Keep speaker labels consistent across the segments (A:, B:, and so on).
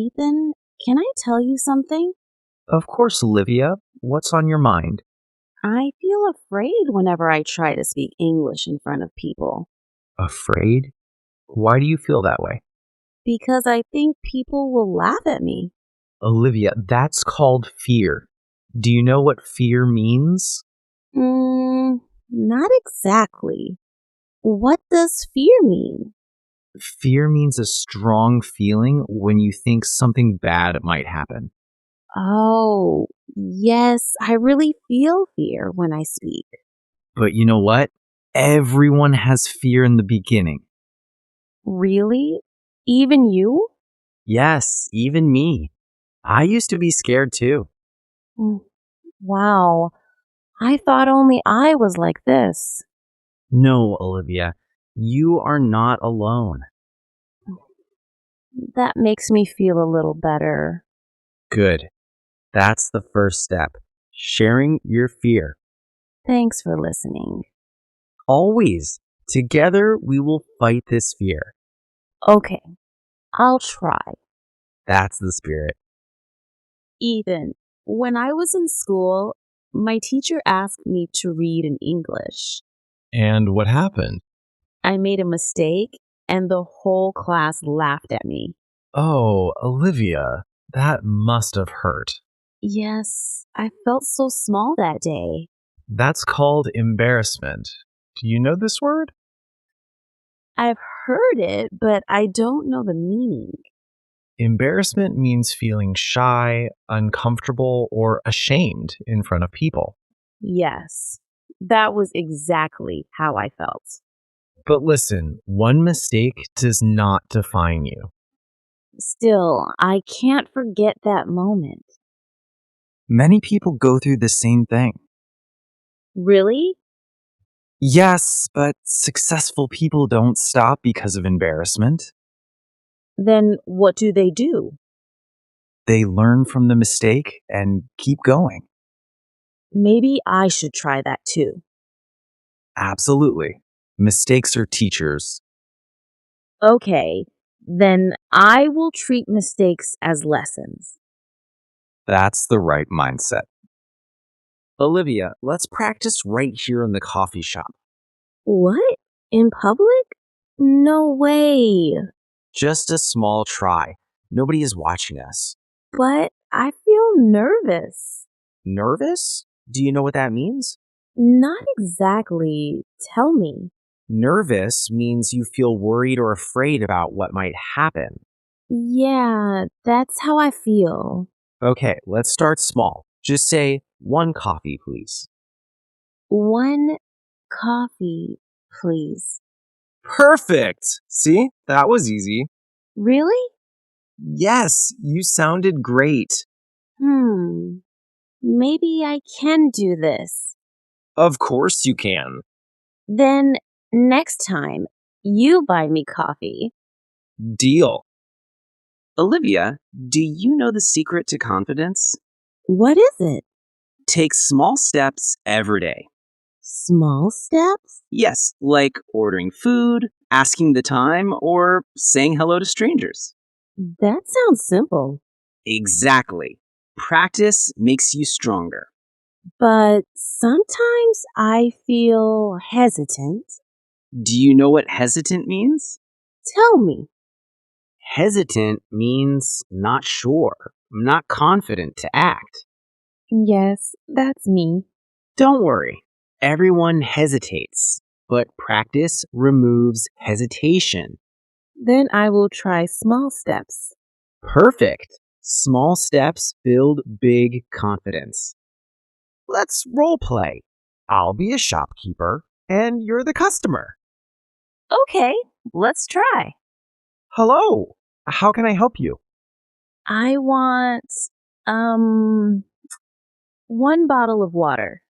A: Ethan, can I tell you something?
B: Of course, Olivia. What's on your mind?
A: I feel afraid whenever I try to speak English in front of people
B: Afraid? Why do you feel that way?
A: because I think people will laugh at me.
B: Olivia, that's called fear. Do you know what fear means?
A: Not exactly. What does fear mean?
B: Fear means a strong feeling when you think something bad might happen.
A: Oh, yes, I really feel fear when I speak.
B: But you know what? Everyone has fear in the beginning.
A: Really? Even you?
C: Yes, even me. I used to be scared too.
A: Mm, Wow, I thought only I was like this.
C: No, Olivia, you are not alone.
A: That makes me feel a little better.
C: Good. That's the first step. Sharing your fear.
A: Thanks for listening.
C: Always. Together, we will fight this fear.
A: Okay, I'll try.
C: That's the spirit.
A: Ethan, when I was in school, my teacher asked me to read in English.
D: And what happened?
A: I made a mistake, and the whole class laughed at me.
D: Oh, Olivia, that must have hurt.
A: Yes, I felt so small that day.
D: That's called embarrassment. Do you know this word?
A: I've heard it, but I don't know the meaning.
D: Embarrassment means feeling shy, uncomfortable, or ashamed in front of people.
A: Yes, that was exactly how I felt.
D: But listen, one mistake does not define you.
A: Still, I can't forget that moment.
E: Many people go through the same thing.
A: Really?
E: Yes, but successful people don't stop because of embarrassment.
A: Then what do they do?
E: They learn from the mistake and keep going.
A: Maybe I should try that too.
E: Absolutely. Mistakes are teachers.
A: Okay, then I will treat mistakes as lessons.
E: That's the right mindset.
C: Olivia, let's practice right here in the coffee shop.
A: What? In public? No way.
C: Just a small try. Nobody is watching us.
A: But I feel nervous.
C: Nervous? Do you know what that means?
A: Not exactly. Tell me.
C: Nervous means you feel worried or afraid about what might happen.
A: Yeah, that's how I feel.
C: Okay, let's start small. Just say, 1 coffee, please.
A: 1 coffee, please.
E: Perfect! See? That was easy.
A: Really?
E: Yes, you sounded great.
A: Maybe I can do this.
E: Of course you can.
A: Then next time, you buy me coffee.
E: Deal.
F: Olivia, do you know the secret to confidence?
A: What is it?
F: Take small steps every day.
A: Small steps?
F: Yes, like ordering food, asking the time, or saying hello to strangers.
A: That sounds simple.
F: Exactly. Practice makes you stronger.
A: But sometimes I feel hesitant.
F: Do you know what hesitant means?
A: Tell me.
C: Hesitant means not sure, not confident to act.
A: Yes, that's me.
C: Don't worry. Everyone hesitates, but practice removes hesitation.
A: Then I will try small steps.
C: Perfect. Small steps build big confidence. Let's role play. I'll be a shopkeeper and you're the customer.
A: Okay, let's try.
B: Hello. How can I help you?
A: I want, 1 bottle of water.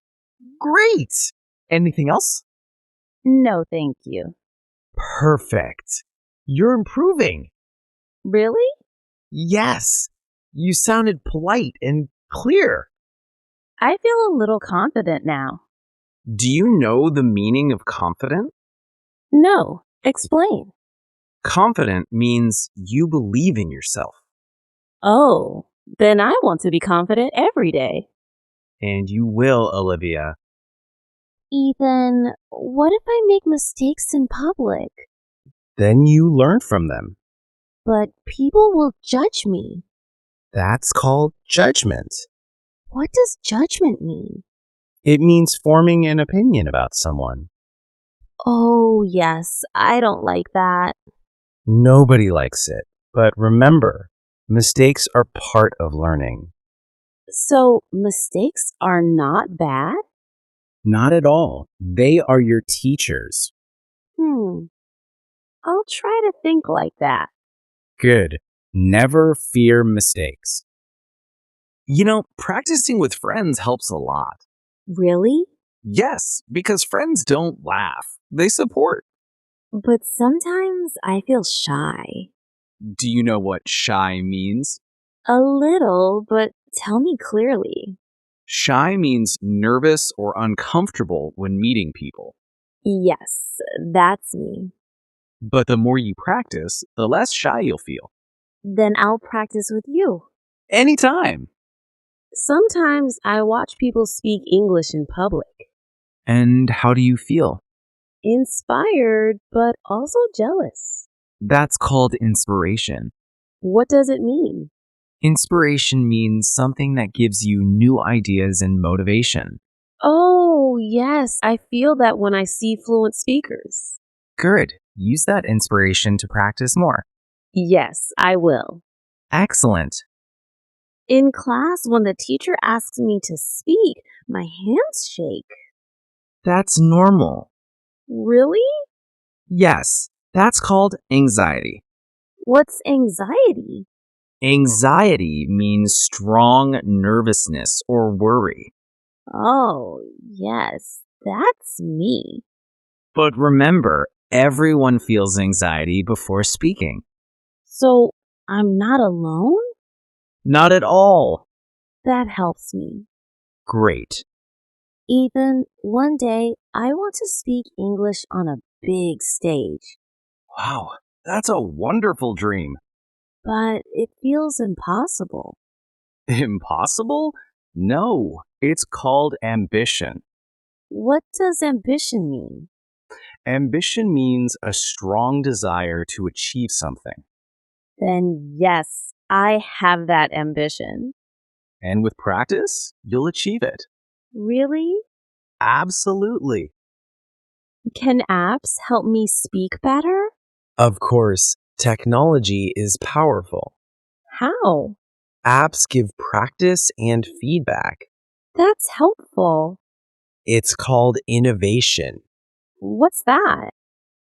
B: Great. Anything else?
A: No, thank you.
B: Perfect. You're improving.
A: Really?
B: Yes. You sounded polite and clear.
A: I feel a little confident now.
E: Do you know the meaning of confident?
A: No, explain.
E: Confident means you believe in yourself.
A: Oh, then I want to be confident every day.
C: And you will, Olivia.
A: Ethan, what if I make mistakes in public?
C: Then you learn from them.
A: But people will judge me.
C: That's called judgment.
A: What does judgment mean?
C: It means forming an opinion about someone.
A: Oh, yes, I don't like that.
C: Nobody likes it. But remember, mistakes are part of learning.
A: So, mistakes are not bad?
C: Not at all. They are your teachers.
A: I'll try to think like that.
C: Good. Never fear mistakes.
E: Practicing with friends helps a lot.
A: Really?
E: Yes, because friends don't laugh, they support.
A: But sometimes I feel shy.
E: Do you know what shy means?
A: A little, but tell me clearly.
E: Shy means nervous or uncomfortable when meeting people.
A: Yes, that's me.
E: But the more you practice, the less shy you'll feel.
A: Then I'll practice with you.
E: Anytime.
A: Sometimes I watch people speak English in public.
B: And how do you feel?
A: Inspired, but also jealous.
B: That's called inspiration.
A: What does it mean?
B: Inspiration means something that gives you new ideas and motivation.
A: Oh, yes, I feel that when I see fluent speakers.
B: Good. Use that inspiration to practice more.
A: Yes, I will.
B: Excellent.
A: In class, when the teacher asks me to speak, my hands shake.
B: That's normal.
A: Really?
B: Yes, that's called anxiety.
A: What's anxiety?
B: Anxiety means strong nervousness or worry.
A: Oh, yes, that's me.
B: But remember, everyone feels anxiety before speaking.
A: So, I'm not alone?
B: Not at all.
A: That helps me.
B: Great.
A: Ethan, one day I want to speak English on a big stage,
E: Wow, that's a wonderful dream.
A: but it feels impossible.
E: Impossible? No, it's called ambition.
A: What does ambition mean?
E: Ambition means a strong desire to achieve something.
A: Then, yes, I have that ambition.
E: And with practice, you'll achieve it.
A: Really?
E: Absolutely.
A: Can apps help me speak better?
C: Of course, technology is powerful.
A: How?
C: Apps give practice and feedback.
A: That's helpful.
C: It's called innovation.
A: What's that?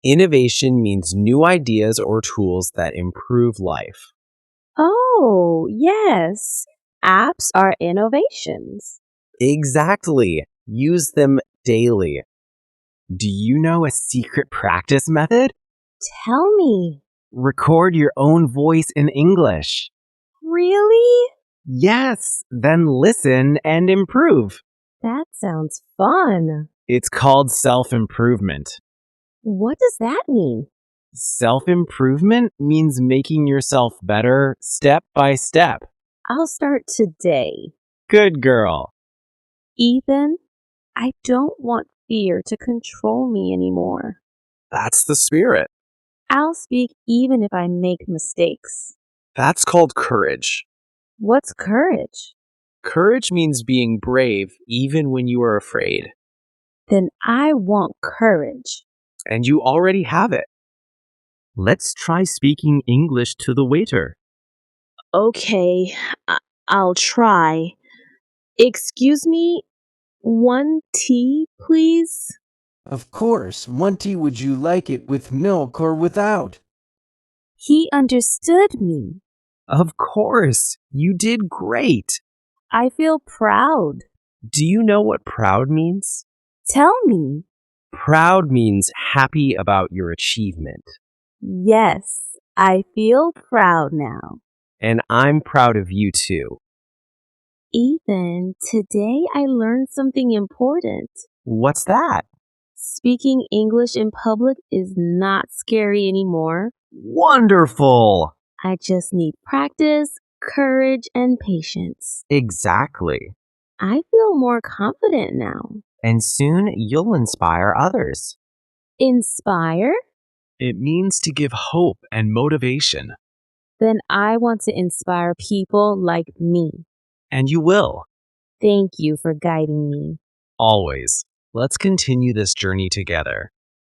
C: Innovation means new ideas or tools that improve life.
A: Oh, yes. Apps are innovations.
C: Exactly. Use them daily.
B: Do you know a secret practice method?
A: Tell me.
B: Record your own voice in English.
A: Really?
B: Yes, then listen and improve.
A: That sounds fun.
B: It's called self-improvement.
A: What does that mean?
B: Self-improvement means making yourself better step by step.
A: I'll start today.
B: Good girl.
A: Ethan, I don't want fear to control me anymore.
C: That's the spirit.
A: I'll speak even if I make mistakes.
C: That's called courage.
A: What's courage?
C: Courage means being brave even when you are afraid.
A: Then I want courage.
C: And you already have it.
B: Let's try speaking English to the waiter.
A: Okay, I'll try. Excuse me, 1 tea, please?
G: Of course. 1 tea, would you like it with milk or without?
A: He understood me.
B: Of course, you did great.
A: I feel proud.
C: Do you know what proud means?
A: Tell me.
C: Proud means happy about your achievement.
A: Yes, I feel proud now.
C: And I'm proud of you too.
A: Ethan, today I learned something important.
C: What's that?
A: Speaking English in public is not scary anymore.
C: Wonderful!
A: I just need practice, courage and patience.
E: Exactly.
A: I feel more confident now.
E: And soon you'll inspire others.
A: Inspire?
D: It means to give hope and motivation.
A: Then I want to inspire people like me.
D: And you will.
A: Thank you for guiding me.
D: Always. Let's continue this journey together.